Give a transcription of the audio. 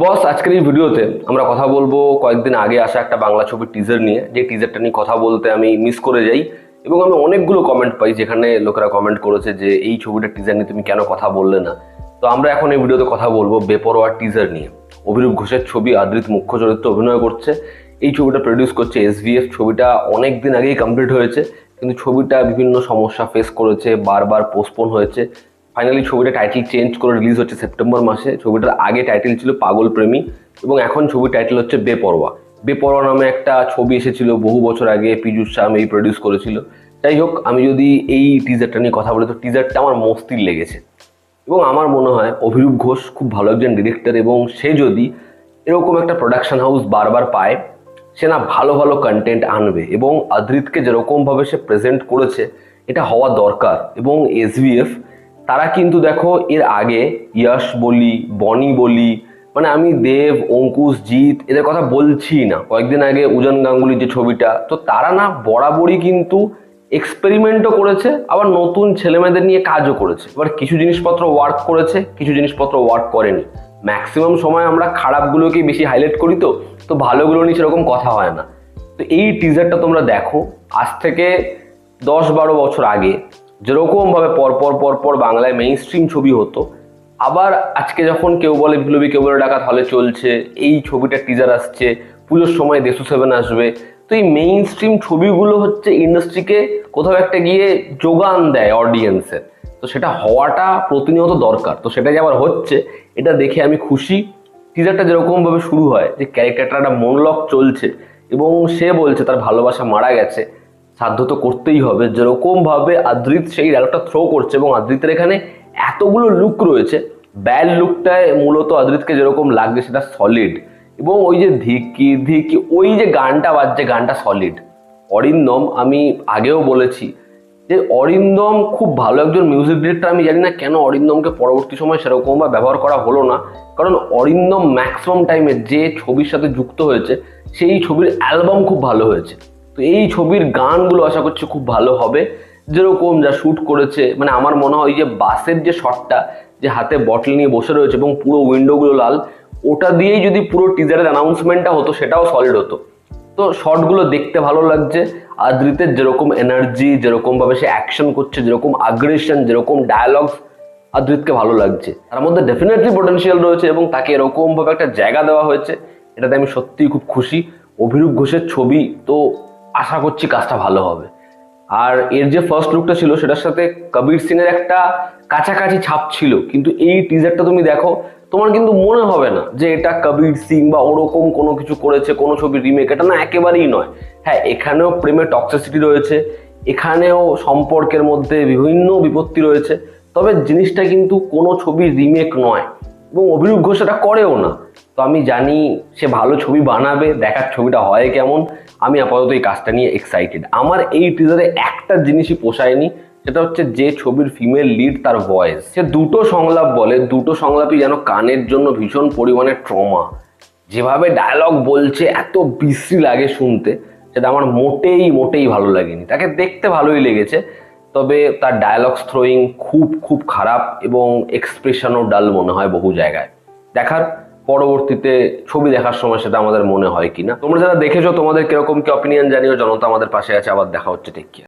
বস, আজকের এই ভিডিওতে আমরা কথা বলবো কয়েকদিন আগে আসা একটা বাংলা ছবির টিজার নিয়ে। যে টিজারটা নিয়ে কথা বলতে আমি মিস করে যাই এবং আমি অনেকগুলো কমেন্ট পাই যেখানে লোকেরা কমেন্ট করেছে যে এই ছবিটার টিজার নিয়ে তুমি কেন কথা বললে না। তো আমরা এখন এই ভিডিওতে কথা বলবো বেপরোয়া টিজার নিয়ে। অভিরূপ ঘোষের ছবি, আদ্রিত মুখ্য চরিত্রে অভিনয় করছে। এই ছবিটা প্রডিউস করছে এসভিএফ। ছবিটা অনেক দিন আগেই কমপ্লিট হয়েছে, কিন্তু ছবিটা বিভিন্ন সমস্যা ফেস করেছে, বারবার পোস্টপোন হয়েছে। ফাইনালি ছবিটা টাইটেল চেঞ্জ করে রিলিজ হচ্ছে সেপ্টেম্বর মাসে। ছবিটার আগে টাইটেল ছিল পাগল প্রেমী এবং এখন ছবির টাইটেল হচ্ছে বেপরোয়া। বেপরোয়া নামে একটা ছবি এসেছিল বহু বছর আগে, পীযূষ শাম এই প্রডিউস করেছিল। যাই হোক, আমি যদি এই টিজারটা নিয়ে কথা বলি তো টিজারটা আমার মস্তির লেগেছে এবং আমার মনে হয় অভিরূপ ঘোষ খুব ভালো একজন ডিরেক্টর এবং সে যদি এরকম একটা প্রোডাকশন হাউস বারবার পায়, সে না ভালো ভালো কন্টেন্ট আনবে এবং আদ্রিতকে যেরকমভাবে সে প্রেজেন্ট করেছে এটা হওয়া দরকার। এবং এসভিএফ তারা কিন্তু দেখো এর আগে ইয়াশ বলি, বনি বলি, মানে আমি দেব, অঙ্কুশ, জিৎ এদের কথা বলছি না, কয়েকদিন আগে উজান গাঙ্গুলির যে ছবিটা, তো তারা না বরাবরই কিন্তু এক্সপেরিমেন্টও করেছে, আবার নতুন ছেলেমেয়েদের নিয়ে কাজও করেছে। এবার কিছু জিনিসপত্র ওয়ার্ক করেছে, কিছু জিনিসপত্র ওয়ার্ক করেনি। ম্যাক্সিমাম সময় আমরা খারাপগুলোকেই বেশি হাইলাইট করি, তো ভালোগুলো নিয়ে সেরকম কথা হয় না। তো এই টিজারটা তোমরা দেখো, আজ থেকে 10-12 বছর আগে যেরকমভাবে পরপর পরপর বাংলায় মেইন স্ট্রিম ছবি হতো, আবার আজকে যখন কেউ বলে বিপ্লবী, কেউ বলে ডাকাত হলে চলছে, এই ছবিটার টিজার আসছে, পুজোর সময় দেশু সেভেন আসবে, তো এই মেইন স্ট্রিম ছবিগুলো হচ্ছে ইন্ডাস্ট্রিকে কোথাও একটা গিয়ে যোগান দেয় অডিয়েন্সের। তো সেটা হওয়াটা প্রতিনিয়ত দরকার। তো সেটা যে আবার হচ্ছে, এটা দেখে আমি খুশি। টিজারটা যেরকমভাবে শুরু হয়, যে ক্যারেক্টারটা একটা মনোলগ চলছে এবং সে বলছে তার ভালোবাসা মারা গেছে, সাধ্য তো করতেই হবে। যেরকম ভাবে আদ্রিত সেই ডায়লগটা থ্রো করছে এবং আদ্রিতের এখানে এতগুলো লুক রয়েছে, ব্যাড লুকটায় মূলত আদ্রিতকে যেরকম লাগছে সেটা সলিড। এবং ওই যে ধিকি ধিকি ওই যে গানটা বাজছে, গানটা সলিড। অরিন্দম, আমি আগেও বলেছি যে অরিন্দম খুব ভালো একজন মিউজিক ডিরেক্টর। আমি জানি না কেন অরিন্দমকে পরবর্তী সময় সেরকমভাবে ব্যবহার করা হলো না, কারণ অরিন্দম ম্যাক্সিমাম টাইমে যে ছবির সাথে যুক্ত হয়েছে সেই ছবির অ্যালবাম খুব ভালো হয়েছে। তো এই ছবির গানগুলো আশা করছি খুব ভালো হবে। যেরকম যা শ্যুট করেছে, মানে আমার মনে হয় যে বাসের যে শটটা, যে হাতে বটল নিয়ে বসে রয়েছে এবং পুরো উইন্ডোগুলো লাল, ওটা দিয়েই যদি পুরো টিজারের অ্যানাউন্সমেন্টটা হতো সেটাও সলিড হতো। তো শর্টগুলো দেখতে ভালো লাগছে। আদ্রিতের যেরকম এনার্জি, যেরকম ভাবে সে অ্যাকশন করছে, যেরকম আগ্রেশন, যেরকম ডায়ালগস, আদ্রিতকে ভালো লাগছে। তার মধ্যে ডেফিনেটলি পোটেনশিয়াল রয়েছে এবং তাকে এরকম ভাবে একটা জায়গা দেওয়া হয়েছে, এটাতে আমি সত্যিই খুব খুশি। অভিরূপ ঘোষের ছবি, তো আশা করছি কাজটা ভালো হবে। আর এর যে ফার্স্ট লুকটা ছিল সেটার সাথে কবির সিং এর একটা কাছাকাছি ছাপ ছিল, কিন্তু এই টিজারটা তুমি দেখো, তোমার কিন্তু মনে হবে না যে এটা কবির সিং বা ওরকম কোনো কিছু করেছে, কোনো ছবির রিমেক। এটা না, একেবারেই নয়। হ্যাঁ, এখানেও প্রেমের টক্সিসিটি রয়েছে, এখানেও সম্পর্কের মধ্যে বিভিন্ন বিপত্তি রয়েছে, তবে জিনিসটা কিন্তু কোনো ছবির রিমেক নয় এবং অভিরূপ ঘোষ এটা করেও না। তো আমি জানি সে ভালো ছবি বানাবে, দেখার ছবিটা হয় কেমন। আমি আপাতত এই কাজটা নিয়ে এক্সাইটেড। আমার এই টিজারে একটা জিনিসই পোষায়নি, সেটা হচ্ছে যে ছবির ফিমেল লিড, তার ভয়েস। সে দুটো সংলাপ বলে, দুটো সংলাপই যেন কানের জন্য ভীষণ পরিমাণে ট্রমা। যেভাবে ডায়লগ বলছে এত বিশ্রী লাগে শুনতে, সেটা আমার মোটেই মোটেই ভালো লাগেনি। তাকে দেখতে ভালোই লেগেছে, তবে তার ডায়লগস থ্রোয়িং খুব খুব খারাপ এবং এক্সপ্রেশনও ডাল মনে হয় বহু জায়গায়। দেখার পরবর্তীতে ছবি দেখার সময় সেটা আমাদের মনে হয় কিনা। তোমরা যারা দেখেছো তোমাদের কিরকম কি অপিনিয়ন জানিও। জনতা আমাদের পাশে আছে। আবার দেখা হচ্ছে, টেক কেয়ার।